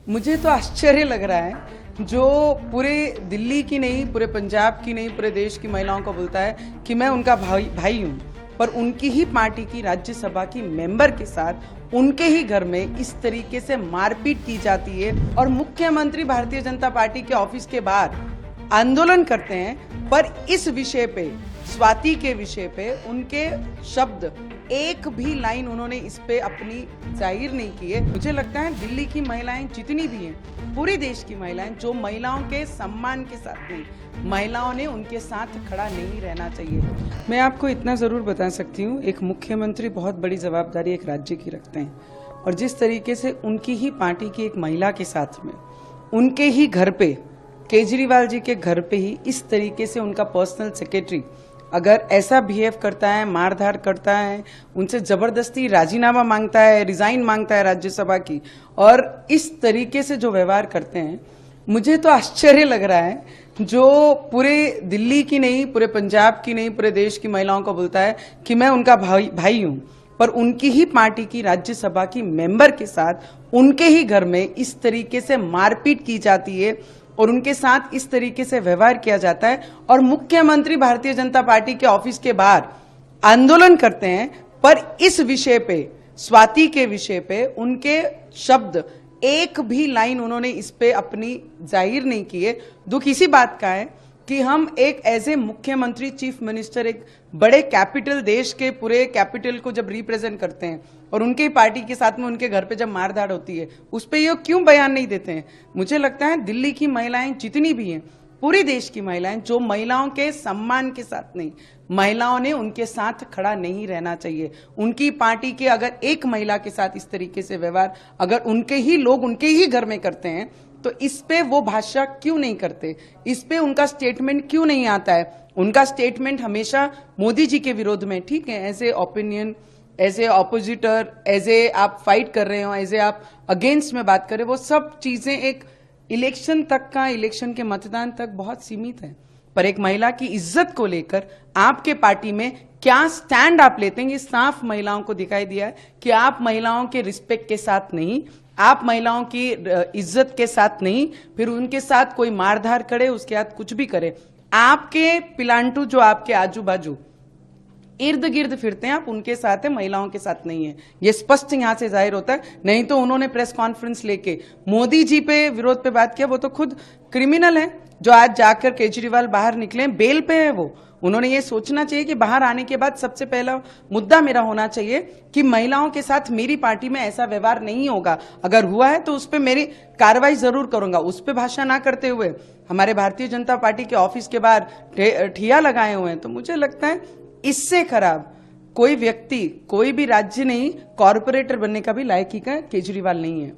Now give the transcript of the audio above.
मुझे तो आश्चर्य लग रहा है जो पूरे दिल्ली की नहीं, पूरे पंजाब की नहीं, पूरे देश की महिलाओं को बोलता है कि मैं उनका भाई हूं, पर उनकी ही पार्टी की राज्यसभा की मेंबर के साथ उनके ही घर में इस तरीके से मारपीट की जाती है और मुख्यमंत्री भारतीय जनता पार्टी के ऑफिस के बाहर आंदोलन करते हैं। पर इस विषय पे, स्वाति के विषय पे उनके शब्द, एक भी लाइन उन्होंने इस पे अपनी जाहिर नहीं की है। मुझे लगता है दिल्ली की महिलाएं जितनी भी हैं, पूरे देश की महिलाएं, जो महिलाओं के सम्मान के साथ नहीं, महिलाओं ने उनके साथ खड़ा नहीं रहना चाहिए। मैं आपको इतना जरूर बता सकती हूँ, एक मुख्यमंत्री बहुत बड़ी जवाबदारी एक राज्य की रखते हैं, और जिस तरीके से उनकी ही पार्टी की एक महिला के साथ में उनके ही घर पे, केजरीवाल जी के घर पे ही इस तरीके से उनका पर्सनल सेक्रेटरी अगर ऐसा बिहेव करता है, मारधार करता है, उनसे जबरदस्ती राजीनामा मांगता है, रिजाइन मांगता है राज्यसभा की, और इस तरीके से जो व्यवहार करते हैं, मुझे तो आश्चर्य लग रहा है जो पूरे दिल्ली की नहीं, पूरे पंजाब की नहीं, पूरे देश की महिलाओं को बोलता है कि मैं उनका भाई हूं, पर उनकी ही पार्टी की राज्यसभा की मेंबर के साथ उनके ही घर में इस तरीके से मारपीट की जाती है और उनके साथ इस तरीके से व्यवहार किया जाता है और मुख्यमंत्री भारतीय जनता पार्टी के ऑफिस के बाहर आंदोलन करते हैं। पर इस विषय पे, स्वाति के विषय पे उनके शब्द, एक भी लाइन उन्होंने इस पे अपनी जाहिर नहीं की है। दुख इसी बात का है कि हम एक एज ए मुख्यमंत्री, चीफ मिनिस्टर, एक बड़े कैपिटल, देश के पूरे कैपिटल को जब रिप्रेजेंट करते हैं और उनके पार्टी के साथ में उनके घर पे जब मारधाड़ होती है, उस पे ये क्यों बयान नहीं देते हैं। मुझे लगता है दिल्ली की महिलाएं जितनी भी हैं, पूरे देश की महिलाएं, जो महिलाओं के सम्मान के साथ नहीं, महिलाओं ने उनके साथ खड़ा नहीं रहना चाहिए। उनकी पार्टी के अगर एक महिला के साथ इस तरीके से व्यवहार अगर उनके ही लोग उनके ही घर में करते हैं, तो इस पे वो भाषा क्यों नहीं करते, इस पे उनका स्टेटमेंट क्यों नहीं आता है। उनका स्टेटमेंट हमेशा मोदी जी के विरोध में, ठीक है, as a opinion, as a oppositor, as a आप फाइट कर रहे हो, एज ए आप अगेंस्ट में बात कर रहे हो, वो सब चीजें एक इलेक्शन तक का, इलेक्शन के मतदान तक बहुत सीमित है। पर एक महिला की इज्जत को लेकर आपके पार्टी में क्या स्टैंड आप लेते हैं, ये साफ महिलाओं को दिखाई दिया है कि आप महिलाओं के रिस्पेक्ट के साथ नहीं, आप महिलाओं की इज्जत के साथ नहीं, फिर उनके साथ कोई मारधार करे, उसके साथ कुछ भी करे। आपके पिलांटू जो आपके आजू बाजू इर्द गिर्द फिरते हैं, आप उनके साथ है, महिलाओं के साथ नहीं है। ये स्पष्ट यहां से जाहिर होता है। नहीं तो उन्होंने प्रेस कॉन्फ्रेंस लेके मोदी जी पे विरोध पे बात किया, वो तो खुद क्रिमिनल है जो आज जाकर केजरीवाल बाहर निकले, बेल पे है वो। उन्होंने ये सोचना चाहिए कि बाहर आने के बाद सबसे पहला मुद्दा मेरा होना चाहिए कि महिलाओं के साथ मेरी पार्टी में ऐसा व्यवहार नहीं होगा, अगर हुआ है तो उस पर मेरी कार्रवाई जरूर करूंगा। उस पर भाषा ना करते हुए हमारे भारतीय जनता पार्टी के ऑफिस के बाहर ठिया लगाए हुए हैं, तो मुझे लगता है इससे खराब कोई व्यक्ति, कोई भी राज्य नहीं, कॉर्पोरेटर बनने का भी लायकी का केजरीवाल नहीं है।